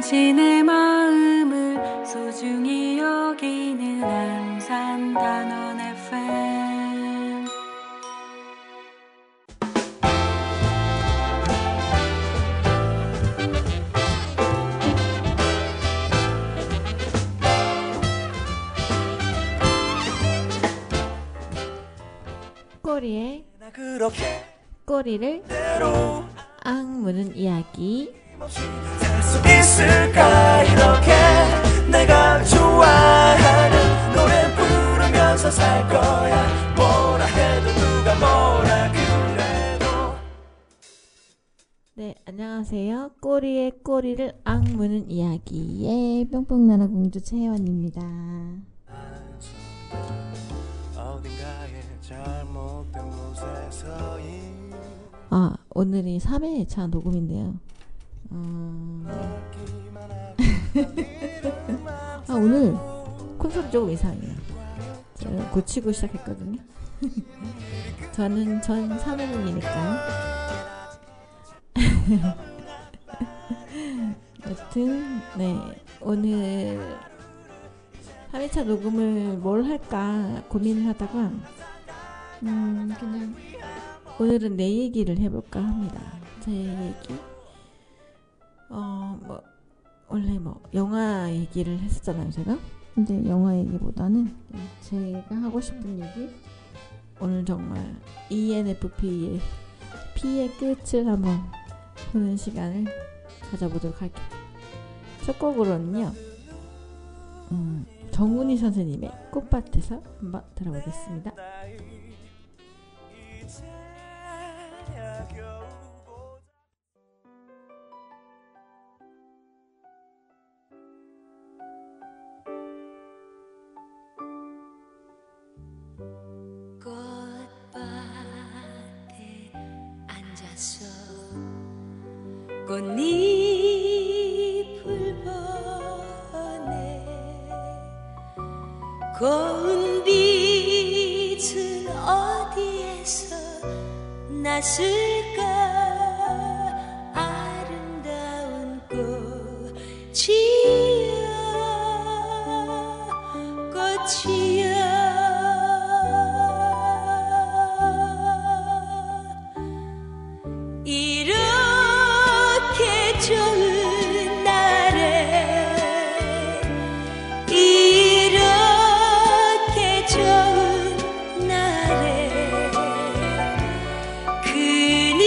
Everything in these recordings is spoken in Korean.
당신의 마음을 소중히 여기는 안산단원 FM. 꼬리에 꼬리를 악무는 이야기. 살 수 있을까 이렇게 내가 좋아하는 노래 부르면서 살 거야. 뭐라 해도 누가 뭐라 그래도. 네, 안녕하세요. 꼬리에 꼬리를 악무는 이야기의 뿅뿅나라 공주 채원입니다. 어딘가에 잘못된 곳에서 오늘이 3회차 녹음인데요. 오늘 콘솔이 조금 이상해요. 제가 고치고 시작했거든요. 저는 전 3회분이니까요. 여튼 네, 오늘 3회차 녹음을 뭘 할까 고민을 하다가 그냥 오늘은 내 얘기를 해볼까 합니다. 제 얘기. 원래 영화 얘기를 했었잖아요, 제가. 근데 영화 얘기보다는 제가 하고 싶은 얘기. 오늘 정말 ENFP의 P의 끝을 한번 보는 시간을 가져보도록 할게요. 첫 곡으로는요, 정훈이 선생님의 꽃밭에서 한번 들어보겠습니다. 꽃밭에 앉아서 꽃잎을 보네. 고운 빛은 어디에서 났을까. 아름다운 꽃이여 꽃이여 이렇게 좋은 날에 이렇게 좋은 날에 그녀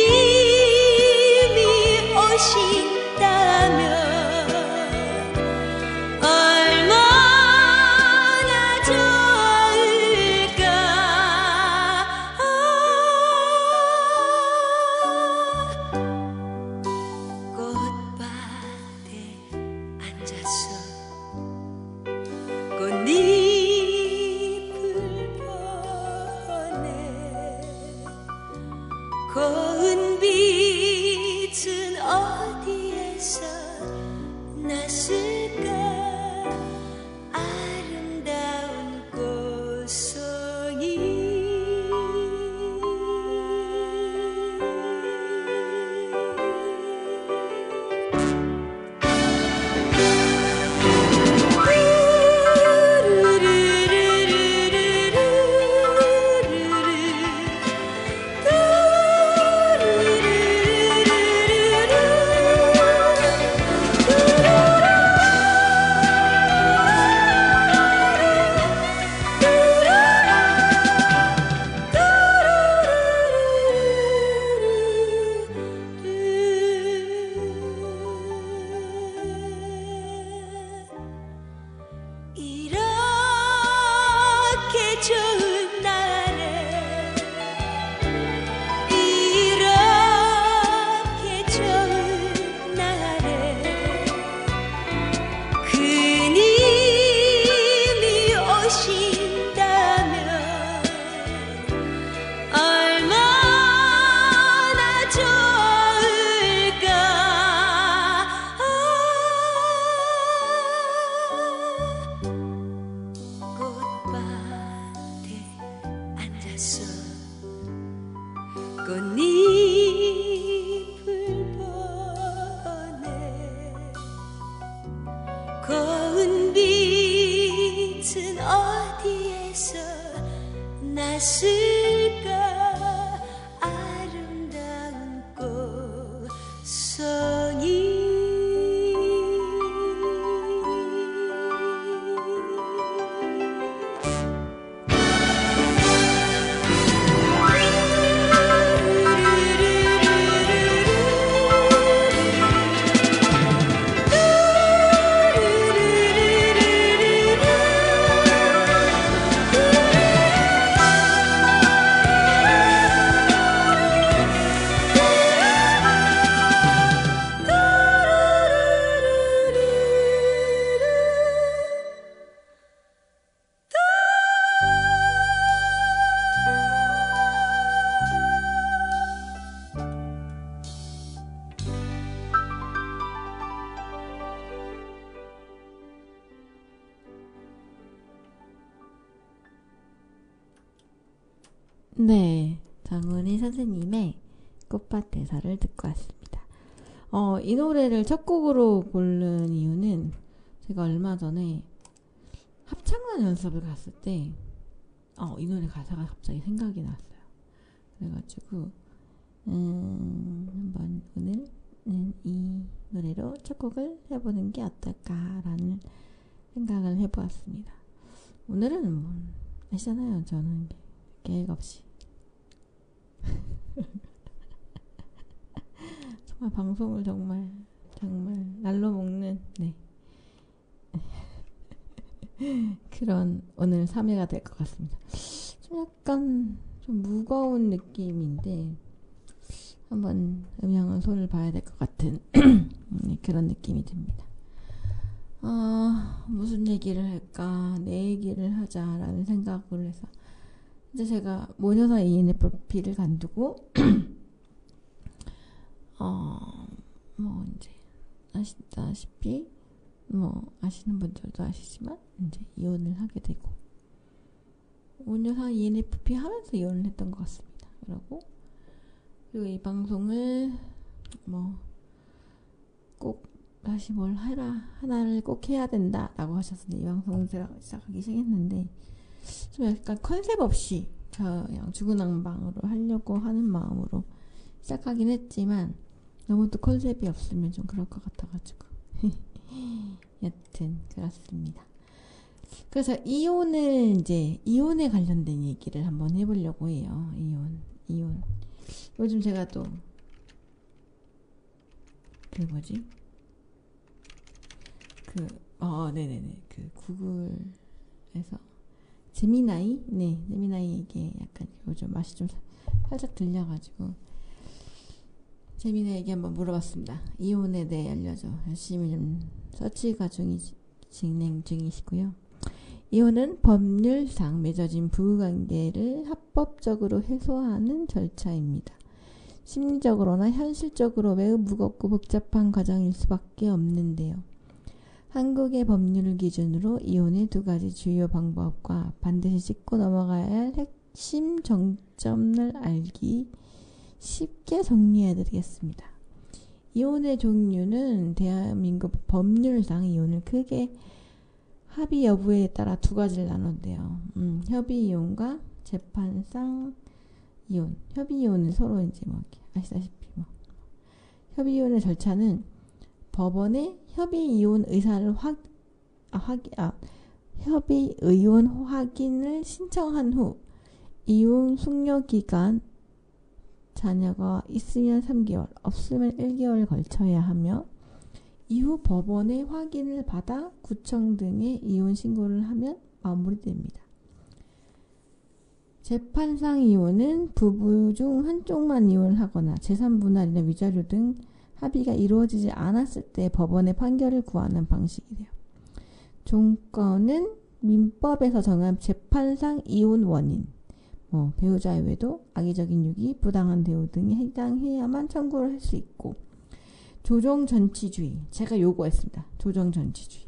고운 빛은 어디에서 났을까 아름다운 꽃송이 네, 장은희 선생님의 꽃밭 대사를 듣고 왔습니다. 이 노래를 첫 곡으로 고른 이유는 제가 얼마 전에 합창단 연습을 갔을 때 이 노래 가사가 갑자기 생각이 났어요. 그래가지고 한번 오늘은 이 노래로 첫 곡을 해보는 게 어떨까라는 생각을 해보았습니다. 오늘은 뭐 아시잖아요, 저는 계획 없이 정말 방송을 정말 날로 먹는 그런 오늘 3회가 될 것 같습니다. 좀 약간 좀 무거운 느낌인데 한번 음향은 손을 봐야 될 것 같은 그런 느낌이 듭니다. 무슨 얘기를 할까, 내 얘기를 하자라는 생각을 해서 이제 제가 모녀사 ENFP를 간두고 뭐 이제 아시다시피 뭐 아시는 분들도 아시지만 이제 이혼을 하게 되고 모녀사 ENFP 하면서 이혼을 했던 것 같습니다. 그리고 이 방송을 뭐 꼭 다시 뭘 하나를 꼭 해야 된다라고 하셨는데 이 방송을 제가 시작하기 시작했는데 좀 약간 컨셉 없이 그냥 중구난방으로 하려고 하는 마음으로 시작하긴 했지만 너무 또 컨셉이 없으면 좀 그럴 것 같아가지고 여튼 그렇습니다. 그래서 이혼에 관련된 얘기를 한번 해보려고 해요. 이혼. 요즘 제가 또 그 구글에서 제미나이 이게 약간 요즘 맛이 좀 살짝 들려가지고 제미나이에게 한번 물어봤습니다. 이혼에 대해 알려줘. 열심히 좀 서치가 진행 중이시고요. 이혼은 법률상 맺어진 부부관계를 합법적으로 해소하는 절차입니다. 심리적으로나 현실적으로 매우 무겁고 복잡한 과정일 수밖에 없는데요. 한국의 법률을 기준으로 이혼의 두 가지 주요 방법과 반드시 짚고 넘어가야 할 핵심 정점을 알기 쉽게 정리해드리겠습니다. 이혼의 종류는 대한민국 법률상 이혼을 크게 합의 여부에 따라 두 가지를 나눴대요. 협의 이혼과 재판상 이혼. 협의 이혼은 서로 이제 뭐 아시다시피 협의 이혼의 절차는 법원에 협의 이혼 의사를 협의 이혼 확인을 신청한 후 이혼 숙려 기간 자녀가 있으면 3개월, 없으면 1개월을 걸쳐야 하며 이후 법원의 확인을 받아 구청 등에 이혼 신고를 하면 마무리됩니다. 재판상 이혼은 부부 중 한쪽만 이혼을 하거나 재산분할이나 위자료 등 합의가 이루어지지 않았을 때 법원의 판결을 구하는 방식이래요. 종권은 민법에서 정한 재판상 이혼 원인, 배우자의 외도, 악의적인 유기, 부당한 대우 등에 해당해야만 청구를 할 수 있고, 조정전치주의, 제가 요구했습니다. 조정전치주의.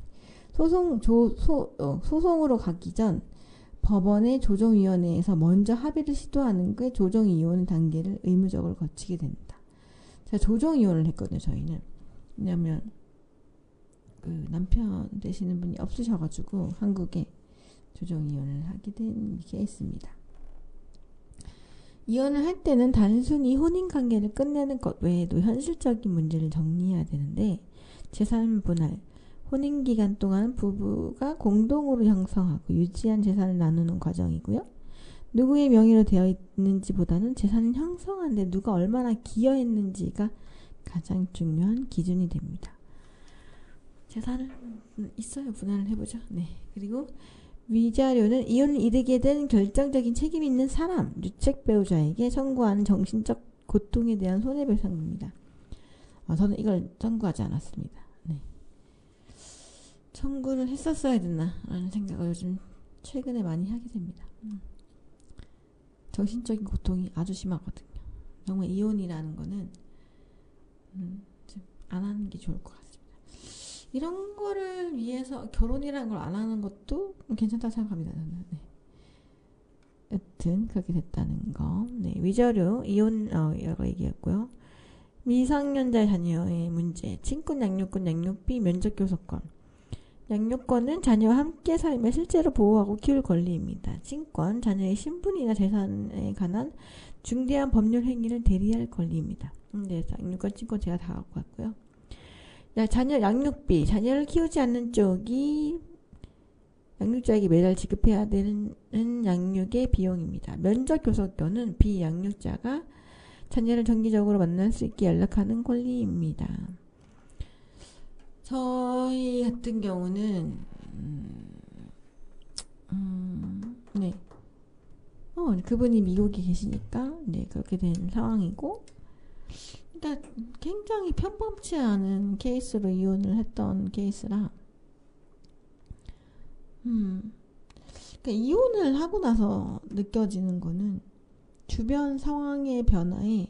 소송으로 가기 전 법원의 조정위원회에서 먼저 합의를 시도하는 게 조정이혼 단계를 의무적으로 거치게 됩니다. 제가 조정이혼을 했거든요, 저희는. 왜냐면 그 남편 되시는 분이 없으셔가지고 한국에 조정 이혼을 하게 된 케이스입니다. 이혼을 할 때는 단순히 혼인관계를 끝내는 것 외에도 현실적인 문제를 정리해야 되는데, 재산 분할, 혼인기간 동안 부부가 공동으로 형성하고 유지한 재산을 나누는 과정이고요. 누구의 명의로 되어 있는지보다는 재산을 형성하는데 누가 얼마나 기여했는지가 가장 중요한 기준이 됩니다. 재산을 있어요. 분할을 해보죠. 네. 그리고 위자료는 이혼을 이르게 된 결정적인 책임 있는 사람, 유책 배우자에게 청구하는 정신적 고통에 대한 손해배상입니다. 저는 이걸 청구하지 않았습니다. 네. 청구를 했었어야 됐나 라는 생각을 요즘 최근에 많이 하게 됩니다. 정신적인 고통이 아주 심하거든요. 정말 이혼이라는 거는 안 하는 게 좋을 것 같습니다. 이런 거를 위해서 결혼이라는 걸 안 하는 것도 괜찮다고 생각합니다. 저는. 네. 여튼 그렇게 됐다는 거. 네. 위자료, 이혼 여러 얘기했고요. 미성년자 자녀의 문제, 친권, 양육권, 양육비, 면접 교섭권. 양육권은 자녀와 함께 살며 실제로 보호하고 키울 권리입니다. 친권, 자녀의 신분이나 재산에 관한 중대한 법률 행위를 대리할 권리입니다. 네, 양육권, 친권 제가 다 갖고 왔고요. 자녀 양육비, 자녀를 키우지 않는 쪽이 양육자에게 매달 지급해야 되는 양육의 비용입니다. 면접 교섭권은 비양육자가 자녀를 정기적으로 만날 수 있게 연락하는 권리입니다. 저희 같은 경우는 네. 그분이 미국에 계시니까 네, 그렇게 된 상황이고, 일단 굉장히 평범치 않은 케이스로 이혼을 했던 케이스라 그러니까 이혼을 하고 나서 느껴지는 거는 주변 상황의 변화에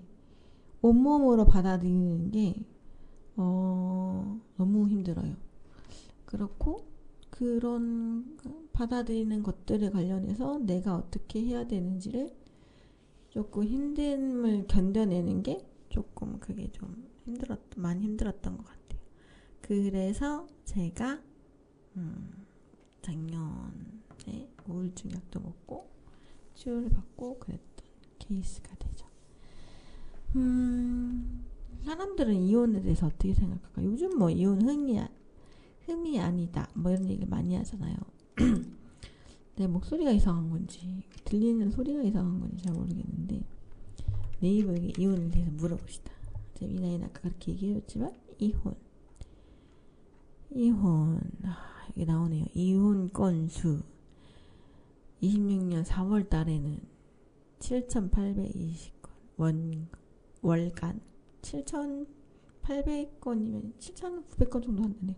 온몸으로 받아들이는 게 너무 힘들어요. 그렇고 그런 받아들이는 것들에 관련해서 내가 어떻게 해야 되는지를 조금 힘듦을 견뎌내는 게 조금 그게 좀 많이 힘들었던 것 같아요. 그래서 제가 작년에 우울증 약도 먹고 치료를 받고 그랬던 케이스가 되죠. 사람들은 이혼에 대해서 어떻게 생각할까? 요즘 뭐 이혼 흠이 아니다 뭐 이런 얘기를 많이 하잖아요. 내 목소리가 이상한 건지 들리는 소리가 이상한 건지 잘 모르겠는데 네이버에게 이혼에 대해서 물어봅시다. 제가 이나이는 아까 그렇게 얘기했지만 이혼 여기 나오네요. 이혼 건수 26년 4월 달에는 7,820건 월간 7,800건이면 7,900건 정도 한다네.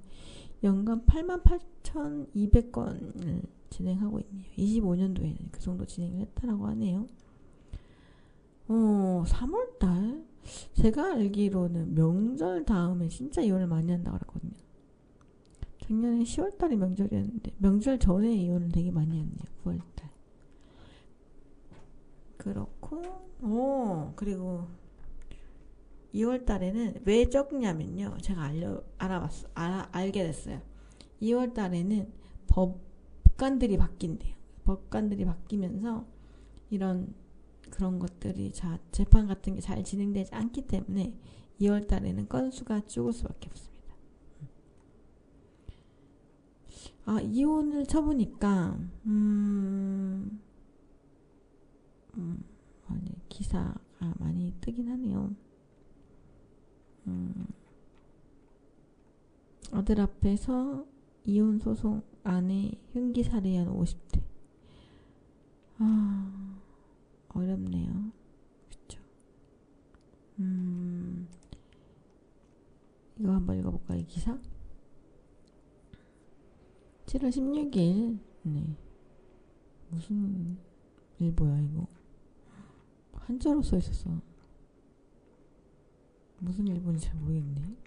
연간 88,200건을 진행하고 있네요. 25년도에는 그 정도 진행을 했다라고 하네요. 3월달? 제가 알기로는 명절 다음에 진짜 이혼을 많이 한다고 그랬거든요. 작년에 10월달이 명절이었는데 명절 전에 이혼을 되게 많이 했네요. 9월달. 그렇고 그리고 2월달에는 왜 적냐면요. 제가 알게 됐어요. 2월달에는 법관들이 바뀐대요. 법관들이 바뀌면서 그런 것들이 재판 같은 게 잘 진행되지 않기 때문에 2월달에는 건수가 죽을 수밖에 없습니다. 이혼을 쳐보니까 기사가 많이 뜨긴 하네요. 아들 앞에서 이혼 소송 아내 흉기 살해한 50대. 어렵네요. 그쵸? 이거 한번 읽어볼까, 이 기사? 7월 16일, 네. 무슨 일보야, 이거? 한자로 써 있었어. 무슨 일본인지 잘 모르겠네.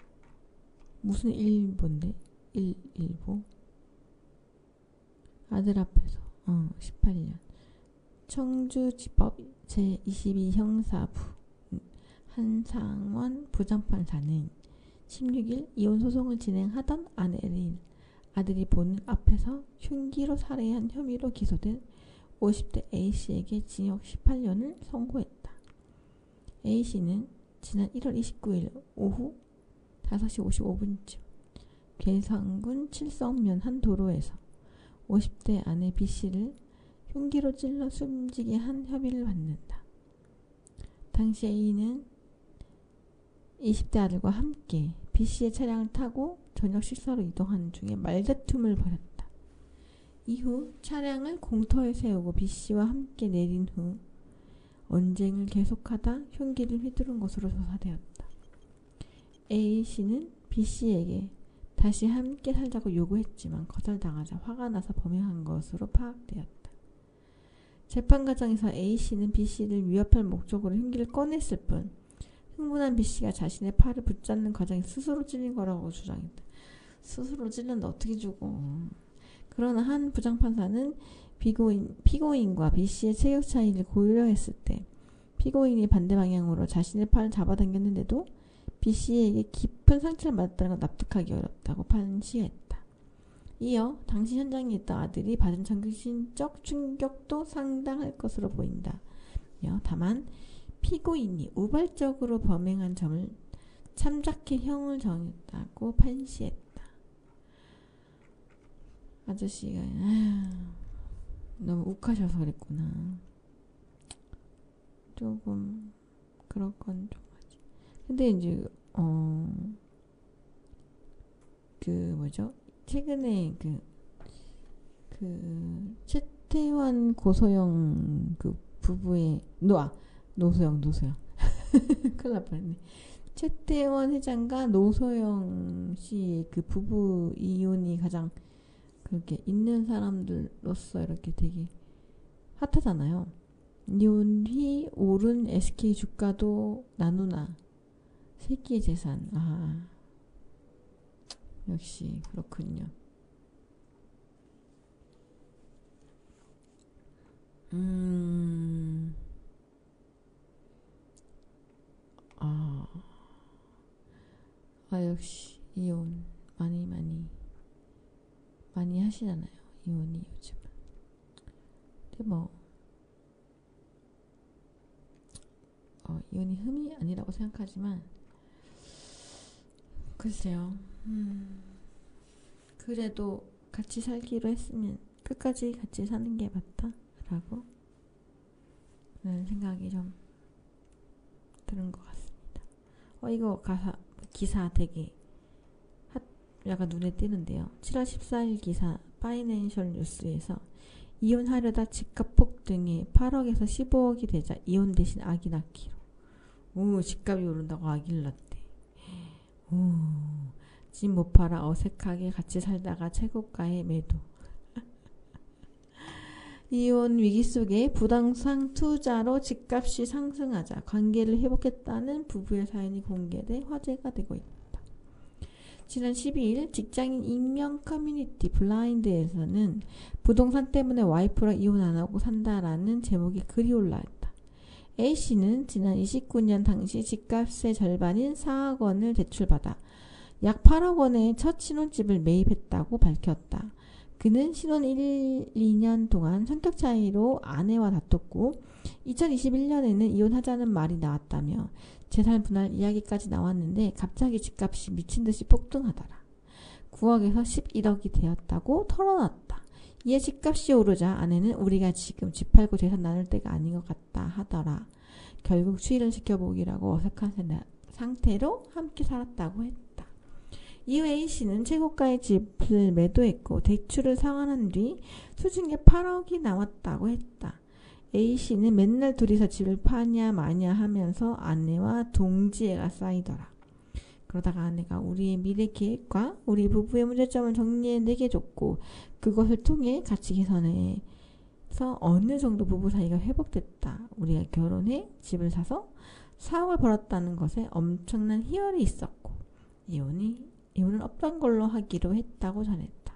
무슨 일본데? 일보? 아들 앞에서, 18년. 청주지법 제22형사부 한상원 부장판사는 16일 이혼 소송을 진행하던 아들이 보는 앞에서 흉기로 살해한 혐의로 기소된 50대 A씨에게 징역 18년을 선고했다. A씨는 지난 1월 29일 오후 5시 55분쯤 괴산군 칠성면 한 도로에서 50대 아내 B씨를 흉기로 찔러 숨지게 한 혐의를 받는다. 당시 A는 20대 아들과 함께 B씨의 차량을 타고 저녁 식사로 이동하는 중에 말다툼을 벌였다. 이후 차량을 공터에 세우고 B씨와 함께 내린 후 언쟁을 계속하다 흉기를 휘두른 것으로 조사되었다. A씨는 B씨에게 다시 함께 살자고 요구했지만 거절당하자 화가 나서 범행한 것으로 파악되었다. 재판 과정에서 A씨는 B씨를 위협할 목적으로 흉기를 꺼냈을 뿐 흥분한 B씨가 자신의 팔을 붙잡는 과정에 스스로 찔린 거라고 주장했다. 스스로 찔렀는데 어떻게 죽어. 그러나 한 부장판사는 피고인과 B씨의 체격 차이를 고려했을 때 피고인이 반대 방향으로 자신의 팔을 잡아당겼는데도 B씨에게 깊은 상처를 받았다는 걸 납득하기 어렵다고 판시했다. 이어 당시 현장에 있던 아들이 받은 정신적 충격도 상당할 것으로 보인다. 다만 피고인이 우발적으로 범행한 점을 참작해 형을 정했다고 판시했다. 아저씨가 너무 욱하셔서 그랬구나. 조금 그럴 건 좀 하지. 근데 이제 최근에 최태원 고소영 부부의 노소영 큰일 날 뻔했네. 최태원 회장과 노소영 씨의 부부 이혼이 가장 그렇게 있는 사람들로서 이렇게 되게 핫하잖아요. 이혼이 오른 SK 주가도 나누나 새끼의 재산. 역시 그렇군요. 역시 이혼 많이 하시잖아요. 이혼이 요즘은. 근데 이혼이 흠이 아니라고 생각하지만 글쎄요. 그래도 같이 살기로 했으면 끝까지 같이 사는 게 맞다라고 그런 생각이 좀 드는 것 같습니다. 이거 기사 되게 약간 눈에 띄는데요. 7월 14일 기사 파이낸셜 뉴스에서 이혼하려다 집값 폭등에 8억에서 15억이 되자 이혼 대신 아기 낳기로. 집값이 오른다고 아기를 낳대. 집 못 팔아 어색하게 같이 살다가 최고가에 매도. 이혼 위기 속에 부동산 투자로 집값이 상승하자 관계를 회복했다는 부부의 사연이 공개돼 화제가 되고 있다. 지난 12일 직장인 익명 커뮤니티 블라인드에서는 부동산 때문에 와이프랑 이혼 안 하고 산다라는 제목의 글이 올라왔다. A씨는 지난 29년 당시 집값의 절반인 4억 원을 대출받아 약 8억 원의 첫 신혼집을 매입했다고 밝혔다. 그는 신혼 2년 동안 성격 차이로 아내와 다퉜고 2021년에는 이혼하자는 말이 나왔다며 재산 분할 이야기까지 나왔는데 갑자기 집값이 미친듯이 폭등하더라. 9억에서 11억이 되었다고 털어놨다. 이에 집값이 오르자 아내는 우리가 지금 집 팔고 재산 나눌 때가 아닌 것 같다 하더라. 결국 추이를 지켜보기라고 어색한 상태로 함께 살았다고 했다. 이후 A씨는 최고가의 집을 매도했고 대출을 상환한 뒤 수중에 8억이 나왔다고 했다. A씨는 맨날 둘이서 집을 파냐 마냐 하면서 아내와 동지애가 쌓이더라. 그러다가 아내가 우리의 미래 계획과 우리 부부의 문제점을 정리해내게 줬고 그것을 통해 가치 개선해서 어느 정도 부부 사이가 회복됐다. 우리가 결혼해 집을 사서 4억을 벌었다는 것에 엄청난 희열이 있었고 이혼은 없던 걸로 하기로 했다고 전했다.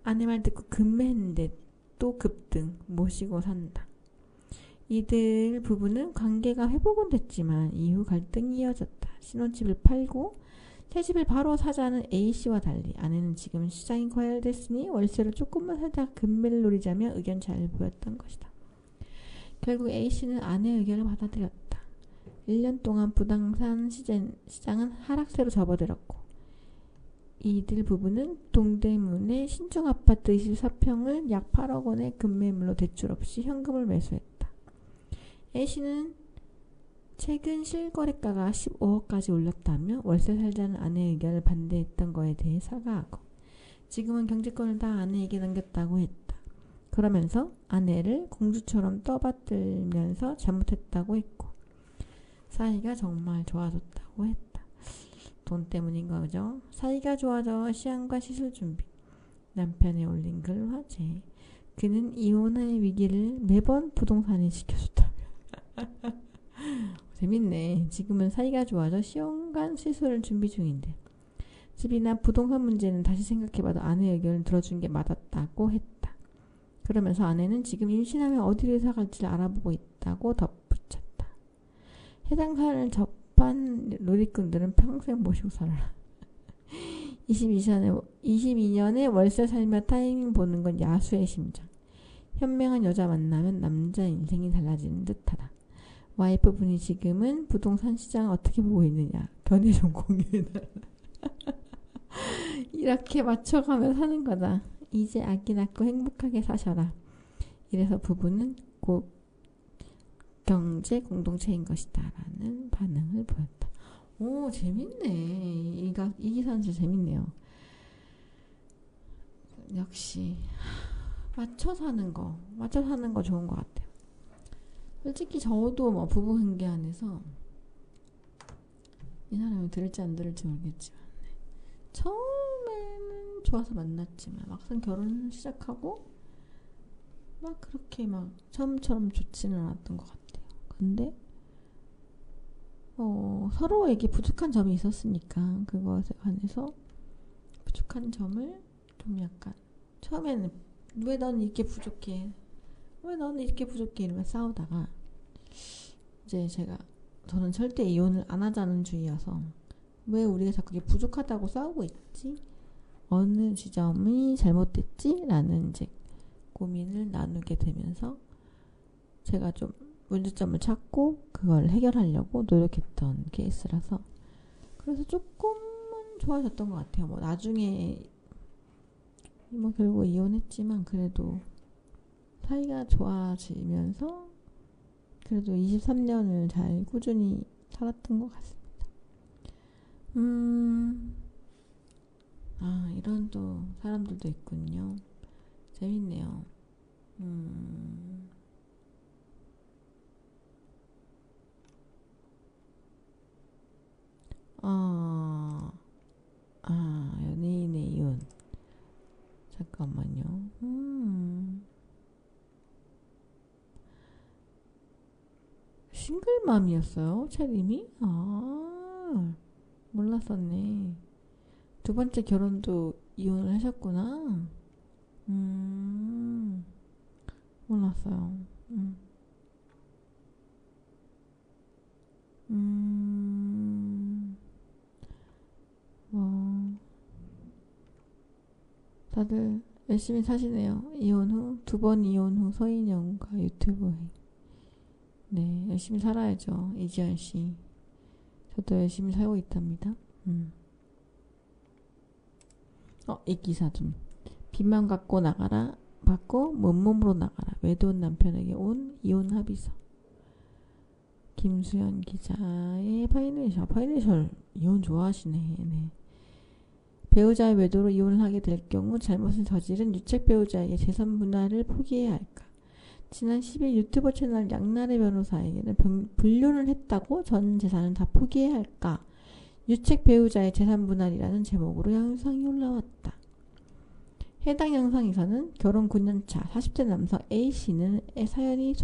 아내 말 듣고 급매했는데 또 급등 모시고 산다. 이들 부부는 관계가 회복은 됐지만 이후 갈등이 이어졌다. 신혼집을 팔고 새 집을 바로 사자는 A씨와 달리 아내는 지금 시장이 과열됐으니 월세로 조금만 살다가 금매를 노리자며 의견 잘 보였던 것이다. 결국 A씨는 아내의 의견을 받아들였다. 1년 동안 부동산 시장은 하락세로 접어들었고 이들 부부는 동대문의 신축 아파트 24평을 약 8억 원의 금매물로 대출 없이 현금을 매수했다. A씨는 최근 실거래가가 15억까지 올랐다며 월세 살자는 아내의 의견을 반대했던 거에 대해 사과하고 지금은 경제권을 다 아내에게 넘겼다고 했다. 그러면서 아내를 공주처럼 떠받들면서 잘못했다고 했고 사이가 정말 좋아졌다고 했다. 돈 때문인 거죠. 사이가 좋아져 시안과 시술 준비. 남편이 올린 글 화제. 그는 이혼의 위기를 매번 부동산에 지켜줬다며. 재밌네. 지금은 사이가 좋아져 시험관 시술을 준비 중인데 집이나 부동산 문제는 다시 생각해봐도 아내의 의견을 들어준 게 맞았다고 했다. 그러면서 아내는 지금 임신하면 어디로 이사 갈지를 알아보고 있다고 덧붙였다. 해당 사연을 접한 누리꾼들은 평생 모시고 살아라. 22년에 월세 살며 타이밍 보는 건 야수의 심장. 현명한 여자 만나면 남자 인생이 달라지는 듯하다. 와이프분이 지금은 부동산 시장 어떻게 보고 있느냐 견해 좀 공유해달라. 이렇게 맞춰가며 사는 거다. 이제 아기 낳고 행복하게 사셔라. 이래서 부부는 곧 경제 공동체인 것이다 라는 반응을 보였다. 오 재밌네. 이 기사는 진짜 재밌네요. 역시 맞춰 사는 거 좋은 것 같아요. 솔직히 저도 뭐 부부관계 안에서 이 사람이 들을지 안 들을지 모르겠지만 처음에는 좋아서 만났지만 막상 결혼을 시작하고 막 그렇게 막 처음처럼 좋지는 않았던 것 같아요. 근데 서로에게 부족한 점이 있었으니까 그것에 관해서 부족한 점을 좀 약간 처음에는 왜 넌 이렇게 부족해 이러면 싸우다가 이제 저는 절대 이혼을 안 하자는 주의여서 왜 우리가 자꾸 이게 부족하다고 싸우고 있지? 어느 지점이 잘못됐지? 라는 이제 고민을 나누게 되면서 제가 좀 문제점을 찾고 그걸 해결하려고 노력했던 케이스라서 그래서 조금은 좋아졌던 것 같아요. 뭐 나중에 뭐 결국 이혼했지만 그래도 사이가 좋아지면서 그래도 23년을 잘 꾸준히 살았던 것 같습니다. 이런 또 사람들도 있군요. 재밌네요. 연예인의 이혼. 잠깐만요. 싱글맘이었어요, 채림이? 몰랐었네. 두 번째 결혼도 이혼을 하셨구나. 몰랐어요. 다들 열심히 사시네요. 이혼 후, 2번 이혼 후 서인영과 유튜브에. 네, 열심히 살아야죠. 이지연씨. 저도 열심히 살고 있답니다. 이 기사 좀. 빚만 갖고 나가라. 받고 몸몸으로 나가라. 외도운 남편에게 온 이혼 합의서. 김수연 기자의 파이내셜 이혼 좋아하시네. 네. 배우자의 외도로 이혼을 하게 될 경우 잘못을 저지른 유책 배우자에게 재산 분할을 포기해야 할까? 지난 10일 유튜버 채널 양나래 변호사에게는 불륜을 했다고 전 재산을 다 포기해야 할까? 유책 배우자의 재산 분할이라는 제목으로 영상이 올라왔다. 해당 영상에서는 결혼 9년차 40대 남성 A씨는 사연이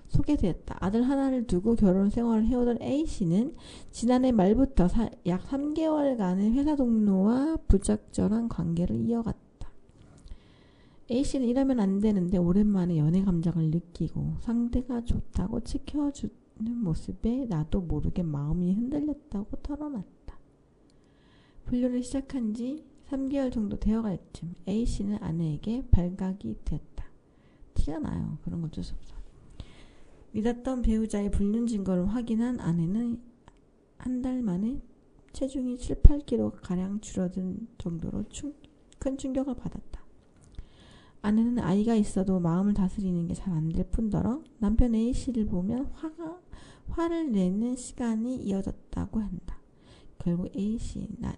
소개되었다. 아들 하나를 두고 결혼 생활을 해오던 A씨는 지난해 말부터 약 3개월간의 회사 동료와 부적절한 관계를 이어갔다. A씨는 이러면 안 되는데 오랜만에 연애 감정을 느끼고 상대가 좋다고 지켜주는 모습에 나도 모르게 마음이 흔들렸다고 털어놨다. 불륜을 시작한 지 3개월 정도 되어갈 쯤 A씨는 아내에게 발각이 되었다. 티가 나요. 그런 건 어쩔 수 없어. 믿었던 배우자의 불륜 증거를 확인한 아내는 한 달 만에 체중이 7, 8kg가량 줄어든 정도로 큰 충격을 받았다. 아내는 아이가 있어도 마음을 다스리는 게 잘 안 될 뿐더러 남편 A씨를 보면 화를 내는 시간이 이어졌다고 한다. 결국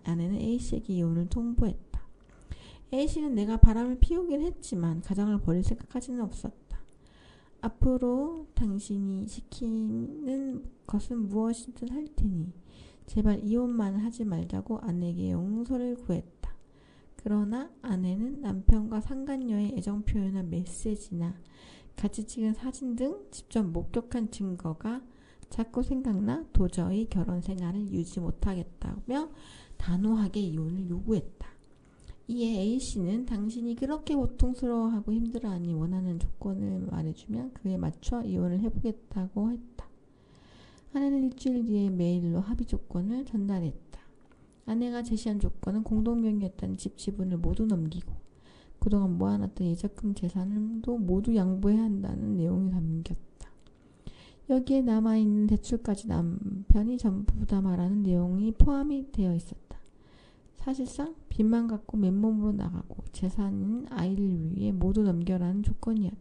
아내는 A씨에게 이혼을 통보했다. A씨는 내가 바람을 피우긴 했지만 가장을 버릴 생각까지는 없었다. 앞으로 당신이 시키는 것은 무엇이든 할 테니 제발 이혼만 하지 말자고 아내에게 용서를 구했다. 그러나 아내는 남편과 상간녀의 애정 표현한 메시지나 같이 찍은 사진 등 직접 목격한 증거가 자꾸 생각나 도저히 결혼 생활을 유지 못하겠다며 단호하게 이혼을 요구했다. 이에 A씨는 당신이 그렇게 고통스러워하고 힘들어하니 원하는 조건을 말해주면 그에 맞춰 이혼을 해보겠다고 했다. 아내는 일주일 뒤에 메일로 합의 조건을 전달했다. 아내가 제시한 조건은 공동명의였던 집 지분을 모두 넘기고 그동안 모아놨던 예적금 재산도 모두 양보해야 한다는 내용이 담겼다. 여기에 남아있는 대출까지 남편이 전부 부담하라는 내용이 포함이 되어 있었다. 사실상 빚만 갖고 맨몸으로 나가고 재산인 아이를 위해 모두 넘겨라는 조건이었다.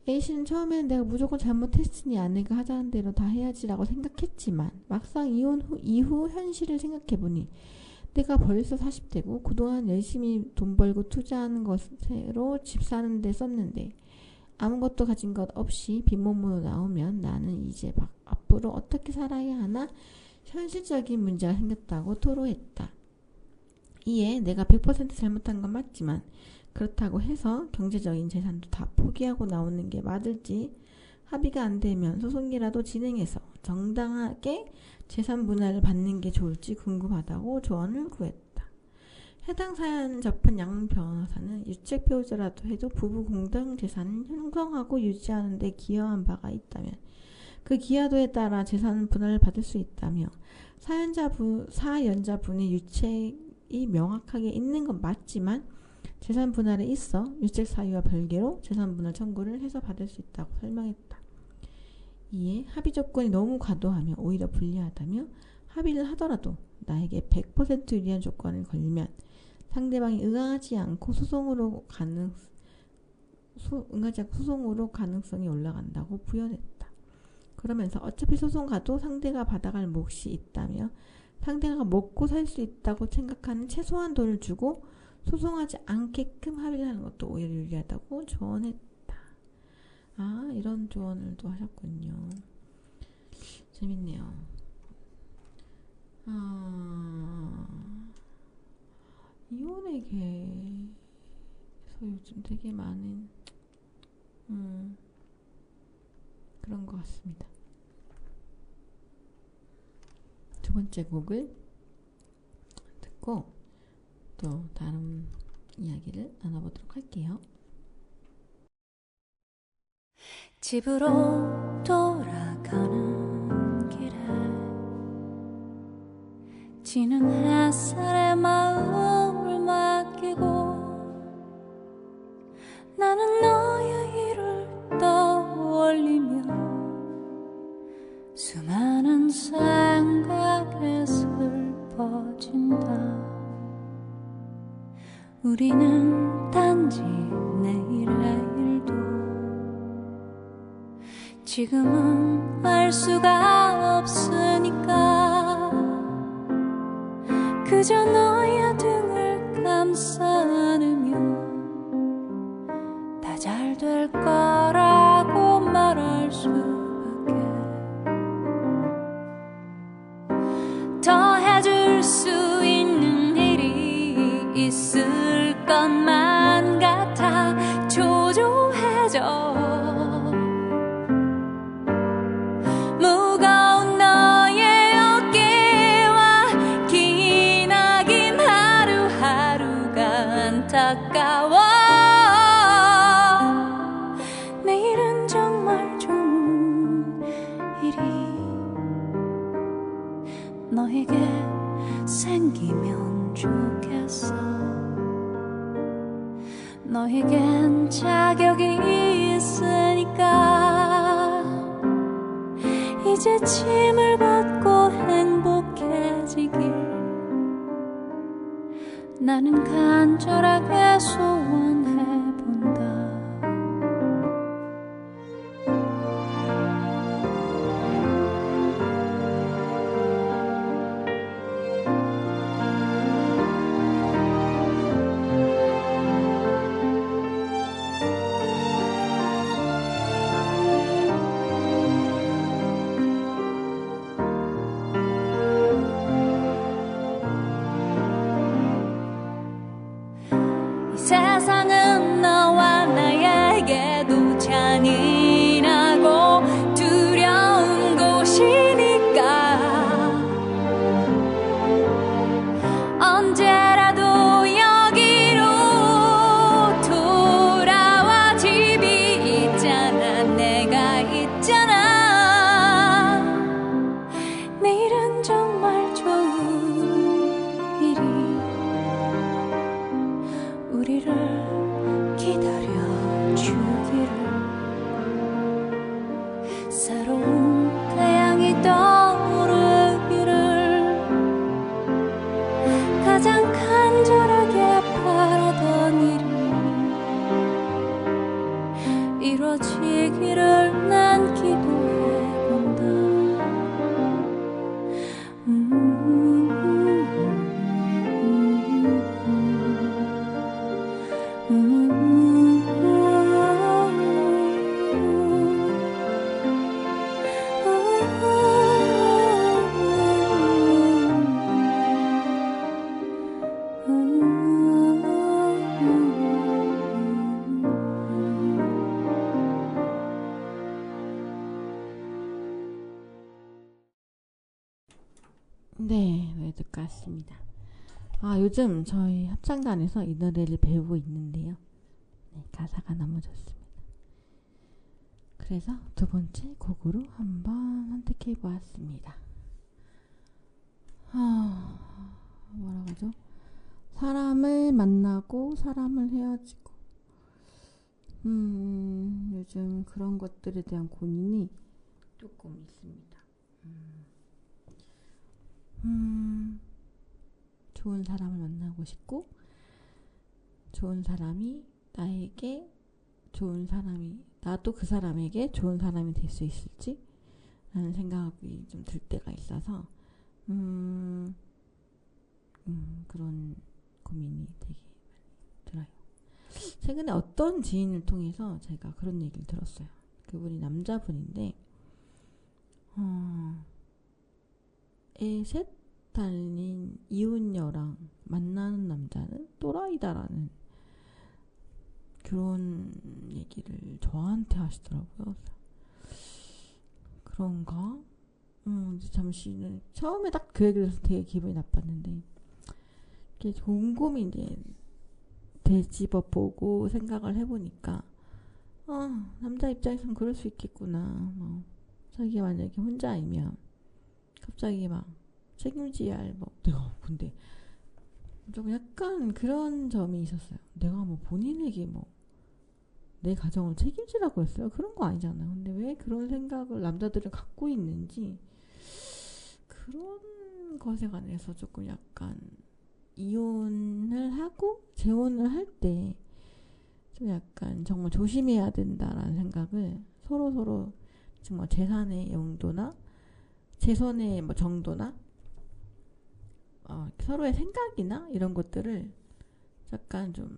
A씨는 처음에는 내가 무조건 잘못했으니 아내가 하자는 대로 다 해야지라고 생각했지만 막상 이혼 이후 현실을 생각해보니 내가 벌써 40대고 그동안 열심히 돈 벌고 투자하는 것으로 집 사는 데 썼는데 아무것도 가진 것 없이 빈몸으로 나오면 나는 이제 앞으로 어떻게 살아야 하나 현실적인 문제가 생겼다고 토로했다. 이에 내가 100% 잘못한 건 맞지만 그렇다고 해서 경제적인 재산도 다 포기하고 나오는 게 맞을지 합의가 안 되면 소송이라도 진행해서 정당하게 재산 분할을 받는 게 좋을지 궁금하다고 조언을 구했다. 해당 사연 접한 양 변호사는 유책 배우자라도 해도 부부 공동 재산을 형성하고 유지하는 데 기여한 바가 있다면 그 기여도에 따라 재산 분할을 받을 수 있다며 사연자분의 유책이 명확하게 있는 건 맞지만 재산 분할에 있어 유책 사유와 별개로 재산 분할 청구를 해서 받을 수 있다고 설명했다. 이에 합의 조건이 너무 과도하며 오히려 불리하다며 합의를 하더라도 나에게 100% 유리한 조건을 걸면 상대방이 응하지 않고 소송으로 가능성이 올라간다고 부연했다. 그러면서 어차피 소송 가도 상대가 받아갈 몫이 있다며 상대가 먹고 살 수 있다고 생각하는 최소한 돈을 주고 소송하지 않게끔 합의를 하는 것도 오히려 유리하다고 조언했다. 아, 이런 조언을 또 하셨군요. 재밌네요. 이혼에게서 요즘 되게 많은 그런 것 같습니다. 두 번째 곡을 듣고 또 다른 이야기를 나눠보도록 할게요. 집으로 돌아가는 길에 지는 햇살에 마음을 맡기고 나는 너의 일을 떠올리며 수많은 생각에 슬퍼진다. 우리는 단지 내일의 일도 지금은 알 수가 없으니까 그저 너의 등을 감싸 안으며 다 잘 될 거라고 말할 수밖에 더 해줄 수 있는 일이 있을 것만 같아 초조해져. 무거운 너의 어깨와 기나긴 하루하루가 안타까워. 내일은 정말 좋은 일이 너에게 생기면 좋겠어. 너에겐 자격이 있으니까 이제 짐을 벗고 행복해지길 나는 간절하게 소원해본다. 세상은 너와 나에게도 잔인하고 두려운 곳이니까 언제라도 여기로 돌아와. 집이 있잖아, 내가 있잖아. 내일은 정말 좋은 일이 우리를 기다려주기를. 새로운 태양이 떠오르기를 가장 간절하게 바라던 일이 이루어지기를 난 기도해본다. 네, 외드 같습니다. 요즘 저희 합창단에서 이 노래를 배우고 있는데요. 네, 가사가 너무 좋습니다. 그래서 두 번째 곡으로 한번 선택해 보았습니다. 뭐라고 하죠? 사람을 만나고 사람을 헤어지고. 요즘 그런 것들에 대한 고민이 조금 있습니다. 좋은 사람을 만나고 싶고, 좋은 사람이 나에게 좋은 사람이, 나도 그 사람에게 좋은 사람이 될 수 있을지 라는 생각이 좀 들 때가 있어서 그런 고민이 되게 많이 들어요. 최근에 어떤 지인을 통해서 제가 그런 얘기를 들었어요. 그분이 남자분인데 애 셋 달린 이혼녀랑 만나는 남자는 또라이다라는 그런 얘기를 저한테 하시더라고요. 그런가? 이제 잠시 처음에 딱 그 얘기를 해서 되게 기분이 나빴는데 이게 곰곰이 이제 되짚어 보고 생각을 해보니까 남자 입장에선 그럴 수 있겠구나. 자기가 만약에 혼자이면 갑자기 막 책임져야 할 내가 근데 좀 약간 그런 점이 있었어요. 내가 본인에게 내 가정을 책임지라고 했어요? 그런 거 아니잖아요. 근데 왜 그런 생각을 남자들은 갖고 있는지 그런 것에 관해서 조금 약간 이혼을 하고 재혼을 할 때 좀 약간 정말 조심해야 된다라는 생각을 서로 정말 재산의 용도나 재산의 정도나 서로의 생각이나 이런 것들을 약간 좀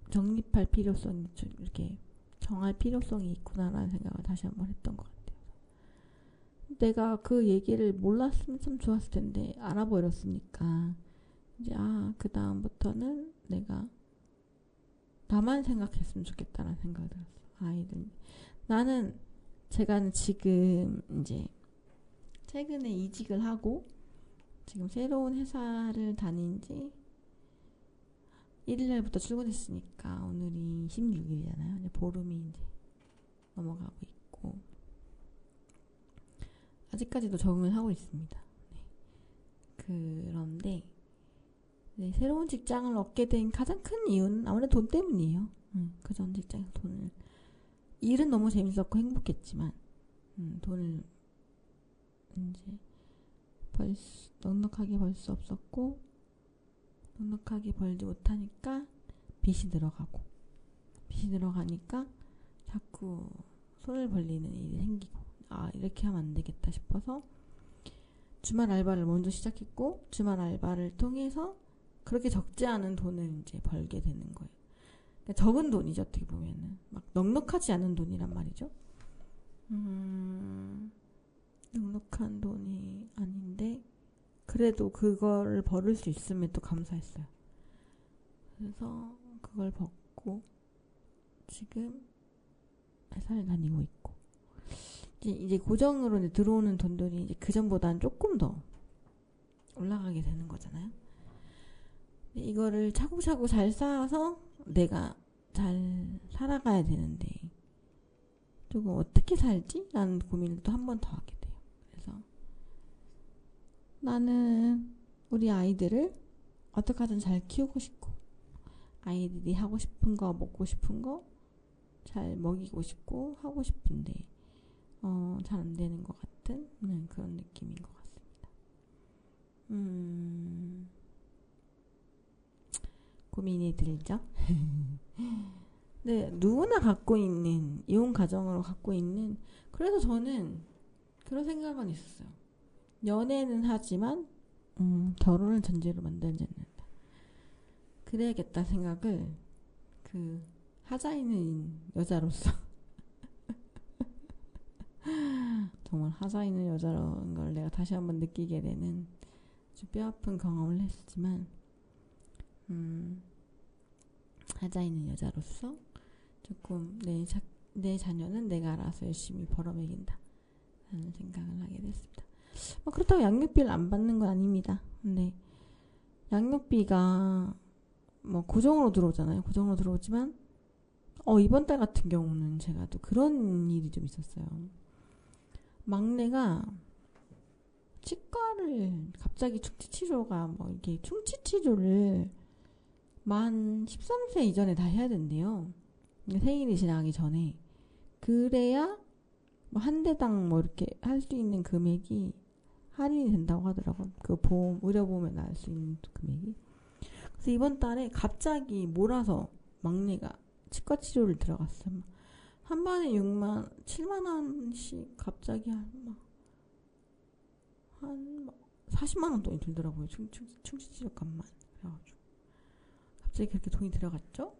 정립할 필요성이 좀 이렇게 정할 필요성이 있구나라는 생각을 다시 한번 했던 것 같아요. 내가 그 얘기를 몰랐으면 참 좋았을 텐데 알아버렸으니까 이제 그 다음부터는 내가 나만 생각했으면 좋겠다라는 생각이 들었어. 아이들 제가 지금 이제 최근에 이직을 하고 지금 새로운 회사를 다닌 지 1일날부터 출근했으니까 오늘이 16일이잖아요. 이제 보름이 이제 넘어가고 있고 아직까지도 적응을 하고 있습니다. 네. 그런데 네, 새로운 직장을 얻게 된 가장 큰 이유는 아무래도 돈 때문이에요. 그 전 직장에서 돈을 일은 너무 재밌었고 행복했지만 돈을 이제 넉넉하게 벌 수 없었고 넉넉하게 벌지 못하니까 빚이 들어가니까 자꾸 손을 벌리는 일이 생기고 이렇게 하면 안 되겠다 싶어서 주말 알바를 먼저 시작했고 주말 알바를 통해서 그렇게 적지 않은 돈을 이제 벌게 되는 거예요. 그러니까 적은 돈이죠, 어떻게 보면은 막 넉넉하지 않은 돈이란 말이죠. 넉넉한 돈이 아닌데 그래도 그걸 벌을 수 있음에 또 감사했어요. 그래서 그걸 벗고 지금 회사를 다니고 있고 이제 고정으로 이제 들어오는 돈들이 이제 그 전보다는 조금 더 올라가게 되는 거잖아요. 이거를 차곡차곡 잘 쌓아서 내가 잘 살아가야 되는데 조금 어떻게 살지? 라는 고민을 또 한 번 더 하게 돼요. 그래서 나는 우리 아이들을 어떻게 하든 잘 키우고 싶고 아이들이 하고 싶은 거 먹고 싶은 거 잘 먹이고 싶고 하고 싶은데 잘 안 되는 것 같은 그런 느낌인 것 같습니다. 고민이 들죠? 네, 누구나 갖고 있는 이혼 가정으로 갖고 있는 그래서 저는 그런 생각은 있었어요. 연애는 하지만 결혼을 전제로 만들지 않는다. 그래야겠다 생각을 하자있는 여자로서 정말 하자있는 여자라는 걸 내가 다시 한번 느끼게 되는 아주 뼈아픈 경험을 했지만 하자있는 여자로서 조금 내 자녀는 내가 알아서 열심히 벌어먹인다 라는 생각을 하게 됐습니다. 그렇다고 양육비를 안 받는 건 아닙니다. 근데 양육비가 고정으로 들어오잖아요. 고정으로 들어오지만 이번 달 같은 경우는 제가 또 그런 일이 좀 있었어요. 막내가 치과를 갑자기 충치치료가 이렇게 충치치료를 만 13세 이전에 다 해야 된대요. 생일이 지나기 전에. 그래야 한 대당 이렇게 할 수 있는 금액이 할인이 된다고 하더라고요. 그 의료보험에 나올 수 있는 금액이. 그래서 이번 달에 갑자기 몰아서 막내가 치과 치료를 들어갔어요. 한 번에 7만 원씩 갑자기 한 40만 원 돈이 들더라고요. 충치치료 값만. 그래가지고 갑자기 그렇게 돈이 들어갔죠.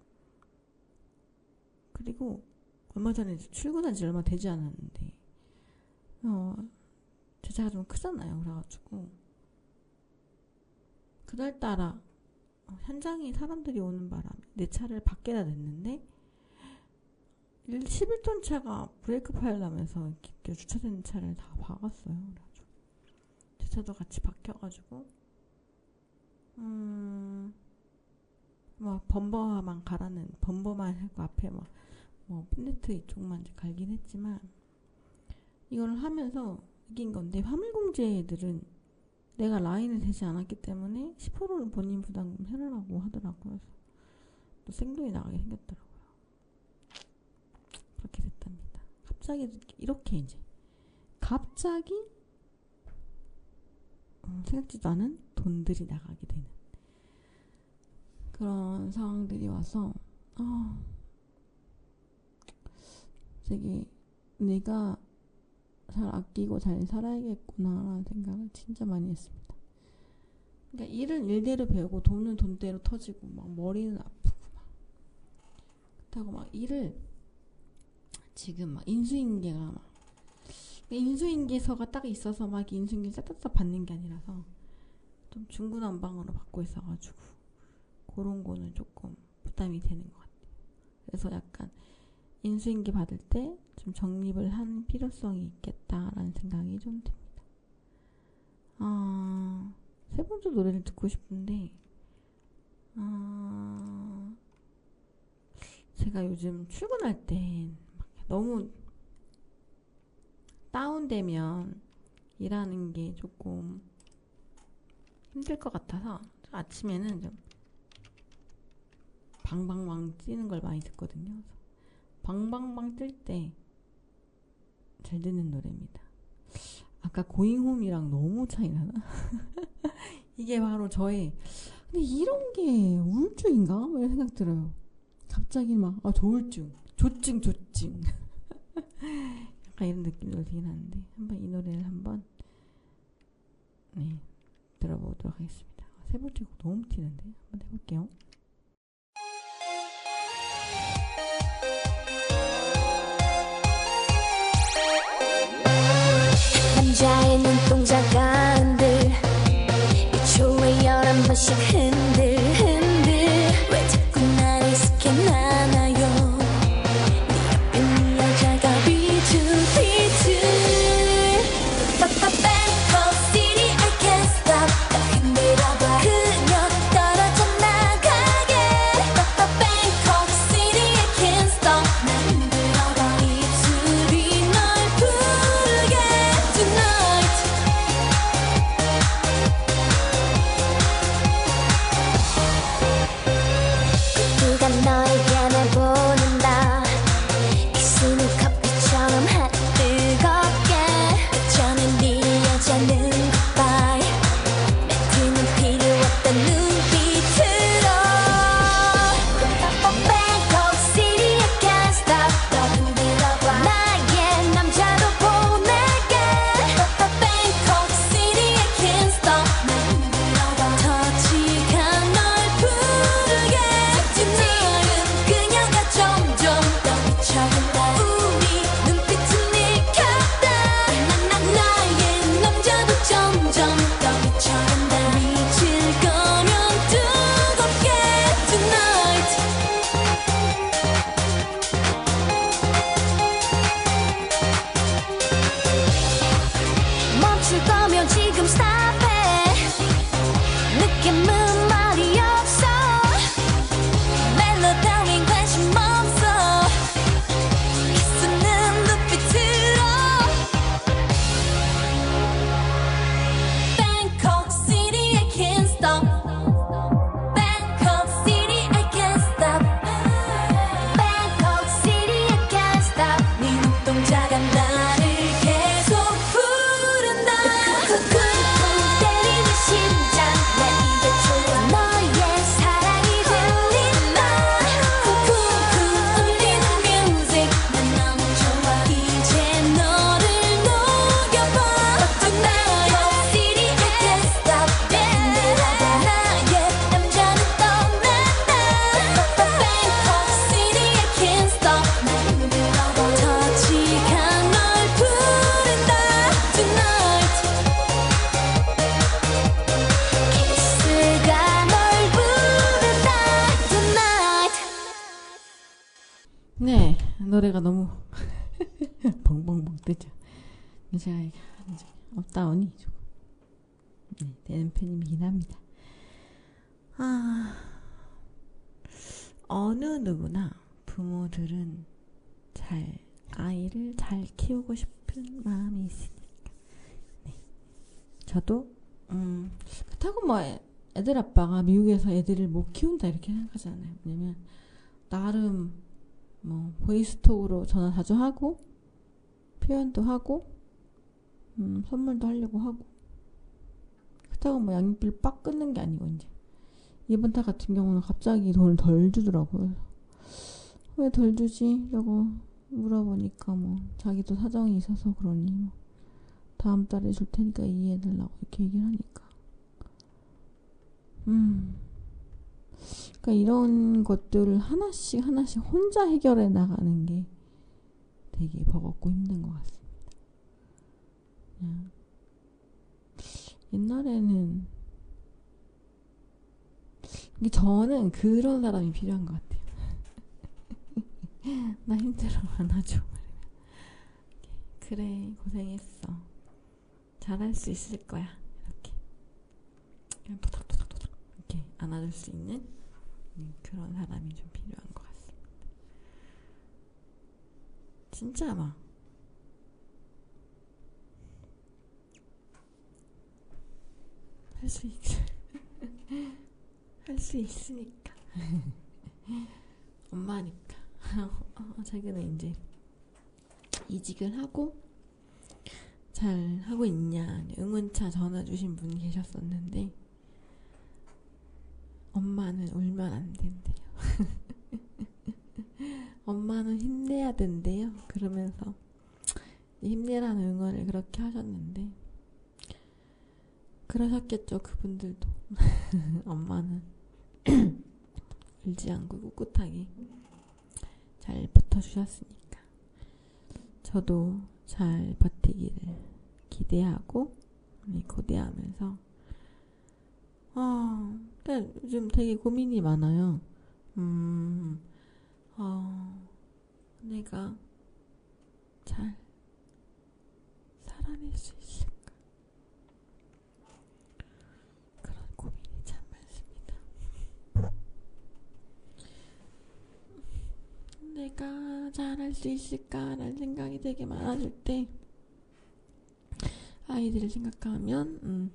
그리고 얼마 전에 출근한 지 얼마 되지 않았는데 제 차가 좀 크잖아요. 그래가지고 그날따라 현장에 사람들이 오는 바람에 내 차를 밖에다 냈는데 11톤 차가 브레이크 파일 나면서 주차된 차를 다 박았어요. 그래가지고 제 차도 같이 박혀가지고 범버만 하고 앞에 핀네트 이쪽만 이제 갈긴 했지만 이걸 하면서 느낀 건데 화물공제들은 내가 라인을 대지 않았기 때문에 10%를 본인 부담금 해라라고 하더라고요. 그래서 또 생돈이 나가게 생겼더라고요. 그렇게 됐답니다. 갑자기 이렇게 이제 갑자기 생각지도 않은 돈들이 나가게 되는 그런 상황들이 와서 되게 내가 잘 아끼고 잘 살아야겠구나라는 생각을 진짜 많이 했습니다. 그러니까 일은 일대로 배우고 돈은 돈대로 터지고 머리는 아프고 그렇다고 일을 지금 인수인계가 인수인계서가 딱 있어서 인수인계 싹싹 받는 게 아니라서 좀 중구난방으로 받고 있어가지고 그런 거는 조금 부담이 되는 것 같아요. 그래서 약간 인수인계 받을 때 좀 정립을 한 필요성이 있겠다라는 생각이 좀 듭니다. 세 번째 노래를 듣고 싶은데 제가 요즘 출근할 때 너무 다운되면 일하는 게 조금 힘들 것 같아서 아침에는 좀 방방방 뛰는 걸 많이 듣거든요. 그래서 방방방 뛸 때 잘 듣는 노래입니다. 아까 고잉홈이랑 너무 차이 나나? 이게 바로 저의 근데 이런 게 우울증인가? 뭐 이런 생각 들어요. 갑자기 막 조울증, 조증 약간 이런 느낌이 들긴 하는데 한번 이 노래를 한번 들어보도록 하겠습니다. 세 번째 곡 너무 튀는데 한번 해볼게요. 남자의 눈동자가 흔들 1초에 11번씩 흔들 왜 자꾸 날 익숙해나나요 네 옆에 네 여자가 비틀비틀 Bangkok City I can't stop 나 흔들어봐 그녀 떨어져 나가게 Bangkok City I can't stop 나 흔들어봐 입술이 널 부르게 Tonight 누가 너에게 내보낸다 키스는 커피처럼 한 뜨겁게 어쩌면 네 여자는 goodbye 멘트는 필요 없던 눈빛으로 Bangkok City I can't stop 너 흔들어봐 나의 남자로 보낼게 Bangkok City I can't stop 나 흔들어봐 터치가 널 부르게 Tonight 그녀가 점점 더 미쳐간다 우리 눈빛은 일켰다 나의 남자도 점점 더 미쳐간다 미칠 거면 뜨겁게 Tonight 멈출 거면 지금 stop it 느낌은 말이 없어 멜로 따윈 관심 없어 키스는 눈빛으로 Bangkok City I can't stop Bangkok City I can't stop Bangkok City I can't stop 네 눈동자가 나를 계속 부른다 쿵쿵 때리는 심장 나 이게 좋아 너의 사랑이 들린다 쿵쿵 울리는 뮤직 난 너무 좋아 이제 너를 녹여봐 Bangkok City I can't stop 흔들어봐 나의 남자는 떠난다 Bangkok City I can't stop 나 흔들어봐 터치가 널 부른다 Tonight 키스가 널 부른다 Tonight 네, 노래가 너무 벙벙벙 뜨죠. 제가 이게 이제 업다운이 조금 되는 편이긴 합니다. 어느 누구나 부모들은 아이를 잘 키우고 싶은 마음이 있으니까. 저도 그렇다고 뭐 애들 아빠가 미국에서 애들을 못 키운다 이렇게 생각하지 않아요. 왜냐면 나름 뭐 보이스톡으로 전화 자주 하고 표현도 하고 선물도 하려고 하고 그렇다고 뭐 양육비를 빡 끊는 게 아니고 이제 이번 달 같은 경우는 갑자기 돈을 덜 주더라고요. 왜 덜 주지? 라고 물어보니까 뭐 자기도 사정이 있어서 그러니 뭐 다음 달에 줄 테니까 이해해달라고 이렇게 얘기를 하니까 그러니까 이런 것들을 하나씩 혼자 해결해 나가는 게 되게 버겁고 힘든 것 같습니다. 그냥 옛날에는 저는 그런 사람이 필요한 것 같아요. 나 힘들어 안아줘. 그래 고생했어. 잘할 수 있을 거야. 이렇게 그냥 토닥토닥토닥 이렇게 안아줄 수 있는 그런 사람이 좀 필요한 것 같습니다. 진짜 막 할 수 할 수 있으니까. 엄마니까. 최근에 이제 이직을 하고 잘 하고 있냐 응원차 전화 주신 분이 계셨었는데 엄마는 울면 안 된대요. 엄마는 힘내야 된대요. 그러면서 힘내라는 응원을 그렇게 하셨는데 그러셨겠죠. 그분들도. 엄마는 울지 않고 꿋꿋하게 잘 버텨주셨으니까 저도 잘 버티기를 기대하고 고대하면서 그러니까 요즘 되게 고민이 많아요. 내가 잘 살아낼 수 있을까? 그런 고민이 참 많습니다. 내가 잘할 수 있을까라는 생각이 되게 많아질 때 아이들을 생각하면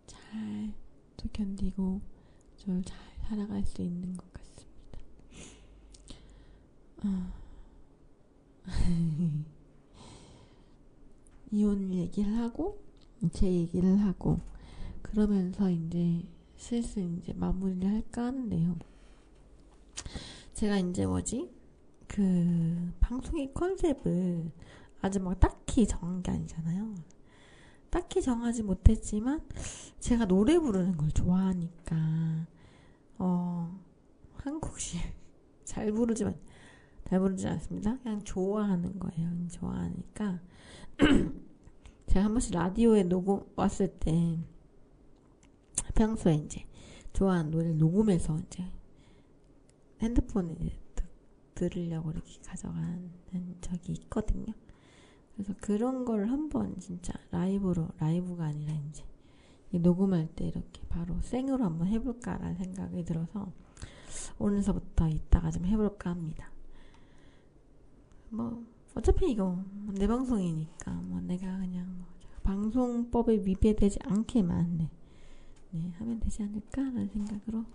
잘 또 견디고 좀 잘 살아갈 수 있는 것 같습니다. 이혼 얘기를 하고 제 얘기를 하고 그러면서 이제 슬슬 이제 마무리를 할까 하는데요. 제가 이제 그 방송의 컨셉을 아주 막 딱히 정한 게 아니잖아요. 딱히 정하지 못했지만 제가 노래 부르는 걸 좋아하니까 한국식 잘 부르지 않습니다. 그냥 좋아하는 거예요. 좋아하니까 제가 한 번씩 라디오에 녹음 왔을 때 평소에 이제 좋아하는 노래를 녹음해서 이제 핸드폰에 이제 들으려고 이렇게 가져간 적이 있거든요. 그래서 그런 걸 한번 진짜 라이브가 아니라 이제 녹음할 때 이렇게 바로 생으로 한번 해볼까라는 생각이 들어서 오늘서부터 이따가 좀 해볼까 합니다. 어차피 이거 내 방송이니까 내가 그냥 방송법에 위배되지 않게만 하면 되지 않을까라는 생각으로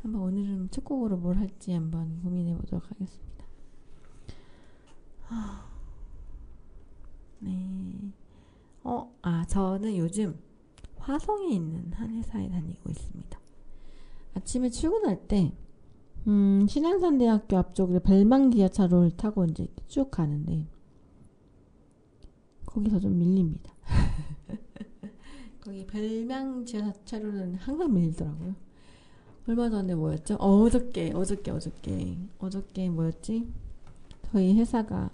한번 오늘은 첫 곡으로 뭘 할지 한번 고민해 보도록 하겠습니다. 저는 요즘 화성에 있는 한 회사에 다니고 있습니다. 아침에 출근할 때 신안산대학교 앞쪽으로 벨망지하차로를 타고 이제 쭉 가는데 거기서 좀 밀립니다. 거기 벨망지하차로는 항상 밀리더라고요. 얼마 전에 뭐였죠? 어저께 뭐였지? 저희 회사가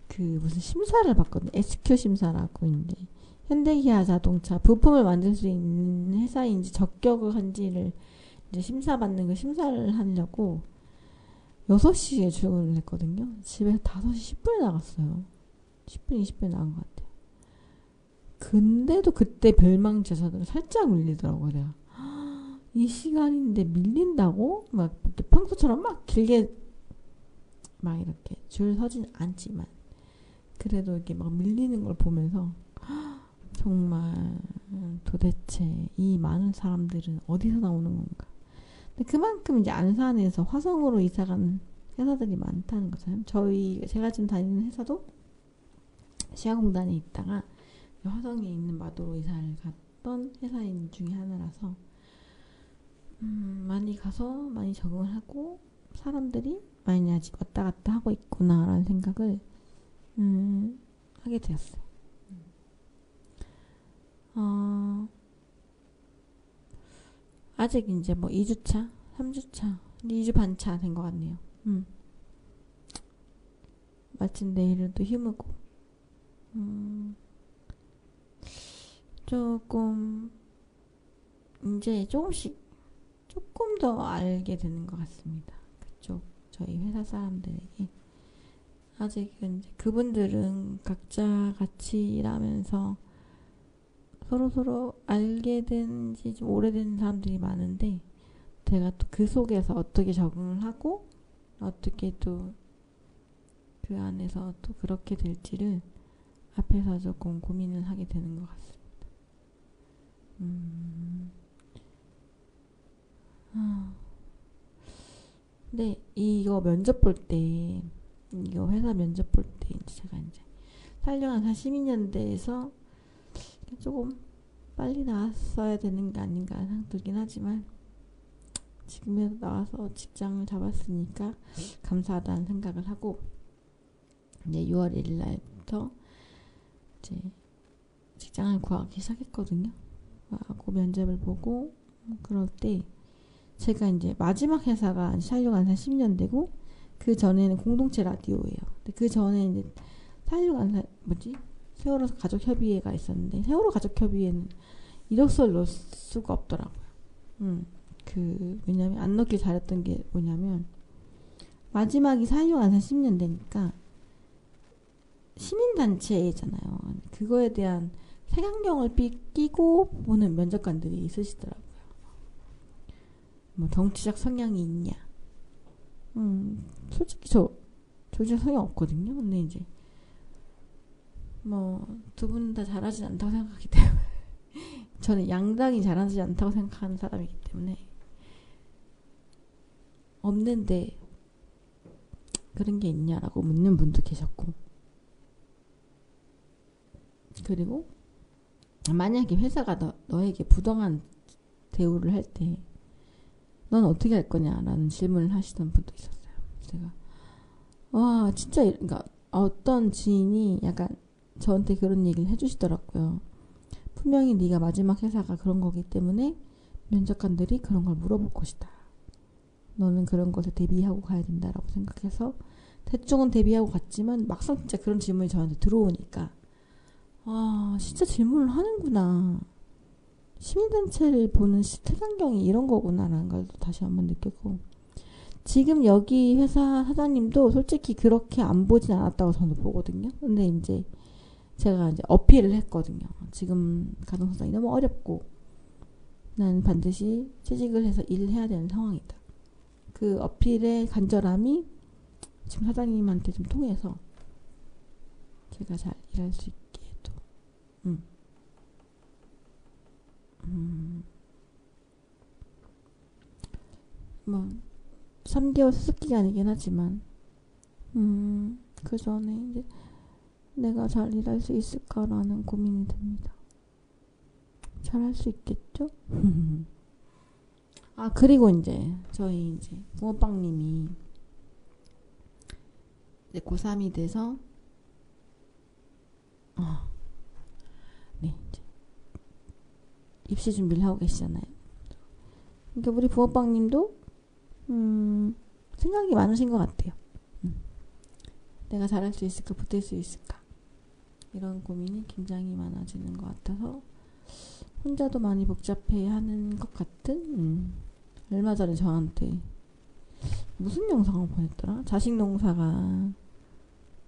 그 무슨 심사를 받거든요. SQ 심사라고 이제 현대기아 자동차 부품을 만들 수 있는 회사인지 적격을 한지를 이제 심사받는 그 심사를 하려고 6시에 출근을 했거든요. 집에서 5시 10분에 나갔어요. 10분, 20분에 나간 것 같아요. 근데도 그때 벨망지하차로를 살짝 밀리더라고요. 내가 이 시간인데 밀린다고? 막 평소처럼 막 길게 막 이렇게 줄 서진 않지만 그래도 이렇게 막 밀리는 걸 보면서 정말 도대체 이 많은 사람들은 어디서 나오는 건가. 근데 그만큼 이제 안산에서 화성으로 이사간 회사들이 많다는 거잖아요. 제가 지금 다니는 회사도 시아공단에 있다가 화성에 있는 마도로 이사를 갔던 회사인 중에 하나라서 많이 가서 많이 적응을 하고 사람들이 많이 아직 왔다 갔다 하고 있구나라는 생각을 하게 되었어요. 아직 이제 2주차, 3주차, 2주 반차 된 것 같네요. 마침 내일은 또 휴무고, 조금 이제 조금 더 알게 되는 것 같습니다. 그쪽 저희 회사 사람들에게 아직은 그분들은 각자 같이 일하면서 서로 알게 된 지 좀 오래된 사람들이 많은데 제가 또 그 속에서 어떻게 적응을 하고 어떻게 또 그 안에서 또 그렇게 될지를 앞에서 조금 고민을 하게 되는 것 같습니다. 근데 이거 면접 볼 때, 이거 회사 면접 볼 때 이제 제가 이제 살려한 42년대에서 조금 빨리 나왔어야 되는 게 아닌가 생각 들긴 하지만 지금에도 나와서 직장을 잡았으니까 감사하다는 생각을 하고, 이제 6월 1일 날부터 이제 직장을 구하기 시작했거든요. 하고 면접을 보고 그럴 때 제가 이제 마지막 회사가 살려간 40년대고 그 전에는 공동체 라디오예요. 근데 그 전에 이제 살려간 세월호 가족협의회가 있었는데 세월호 가족협의회는 이력서를 넣을 수가 없더라고요. 왜냐면 안 넣길 잘했던 게 뭐냐면 마지막이 살려간 40년대니까 시민단체잖아요. 그거에 대한 색안경을 끼고 보는 면접관들이 있으시더라고요. 뭐 정치적 성향이 있냐? 솔직히 저 정치적 성향 없거든요. 근데 이제 뭐 두 분 다 잘하지 않다고 생각하기 때문에 저는 양당이 잘하지 않다고 생각하는 사람이기 때문에 없는데 그런 게 있냐라고 묻는 분도 계셨고, 그리고 만약에 회사가 너에게 부당한 대우를 할 때 넌 어떻게 할 거냐라는 질문을 하시던 분도 있었어요. 제가 와 진짜 그러니까 어떤 지인이 약간 저한테 그런 얘기를 해주시더라고요. 분명히 네가 마지막 회사가 그런 거기 때문에 면접관들이 그런 걸 물어볼 것이다. 너는 그런 것에 대비하고 가야 된다라고 생각해서 대충은 대비하고 갔지만 막상 진짜 그런 질문이 저한테 들어오니까 진짜 질문을 하는구나. 시민단체를 보는 색안경이 이런 거구나라는 걸 다시 한번 느꼈고, 지금 여기 회사 사장님도 솔직히 그렇게 안 보진 않았다고 저는 보거든요. 근데 이제 제가 이제 어필을 했거든요. 지금 가정사장이 너무 어렵고 난 반드시 취직을 해서 일을 해야 되는 상황이다. 그 어필의 간절함이 지금 사장님한테 좀 통해서 제가 잘 일할 수 있게 또 뭐 3개월 수습 기간이긴 하지만 그 전에 이제 내가 잘 일할 수 있을까라는 고민이 듭니다. 잘할 수 있겠죠? 그리고 이제 저희 이제 붕어빵님이 이제 고3이 돼서 네 이제 입시 준비를 하고 계시잖아요. 그러니까 우리 붕어빵님도 생각이 많으신 것 같아요. 내가 잘할 수 있을까, 붙을 수 있을까, 이런 고민이 굉장히 많아지는 것 같아서 혼자도 많이 복잡해하는 것 같은. 얼마 전에 저한테 무슨 영상을 보냈더라? 자식 농사가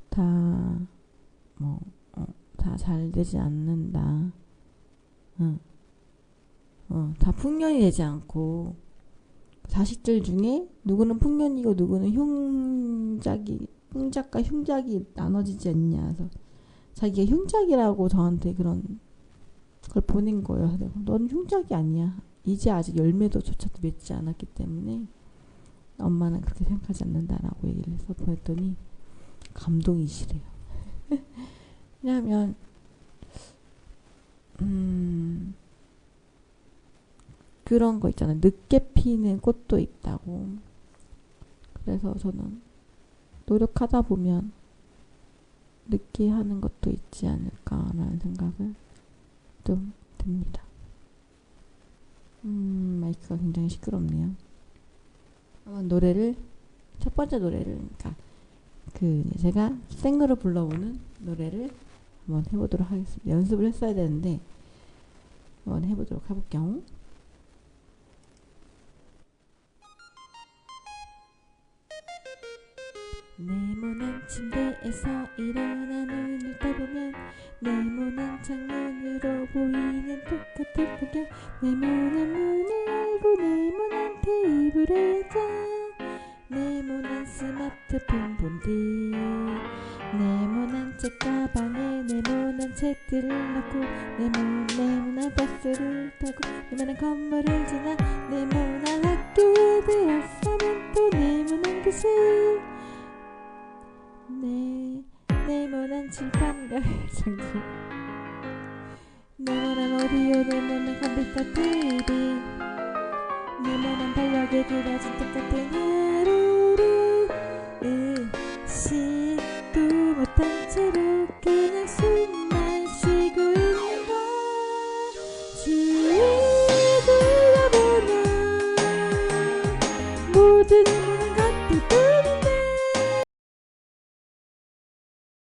다 잘 되지 않는다. 다 풍년이 되지 않고 자식들 중에 누구는 풍년이고 누구는 흉작과 흉작이 나눠지지 않냐. 그래서 자기가 흉작이라고 저한테 그런 걸 보낸 거예요. 넌 흉작이 아니야. 이제 아직 열매도 조차도 맺지 않았기 때문에 엄마는 그렇게 생각하지 않는다라고 얘기를 해서 보냈더니 감동이시래요. 왜냐하면 그런 거 있잖아요. 늦게 피는 꽃도 있다고. 그래서 저는 노력하다 보면 늦게 하는 것도 있지 않을까라는 생각을 좀 듭니다. 마이크가 굉장히 시끄럽네요. 한번 첫 번째 노래를, 그러니까 제가 생으로 불러보는 노래를 한번 해보도록 하겠습니다. 연습을 했어야 되는데 한번 해보도록 해볼게요. 네모난 침대에서 일어나 눈을 떠보면 네모난 창문으로 보이는 똑같은 풍경. 네모난 문을 열고 네모난 테이블에 앉아 네모난 스마트폰 본디 네모난 책가방에 네모난 책들을 넣고 네모난 버스를 타고 네모난 건물을 지나 네모난 학교에 들어서면 또 네모난 교실 네모난 칠판과 장기 네모난 오디오 네모난 컴퓨터 TV 네모난 달력에 그려진 똑같은 하루를 의식도 못한 채로 그냥 숨만 쉬고 있는 거지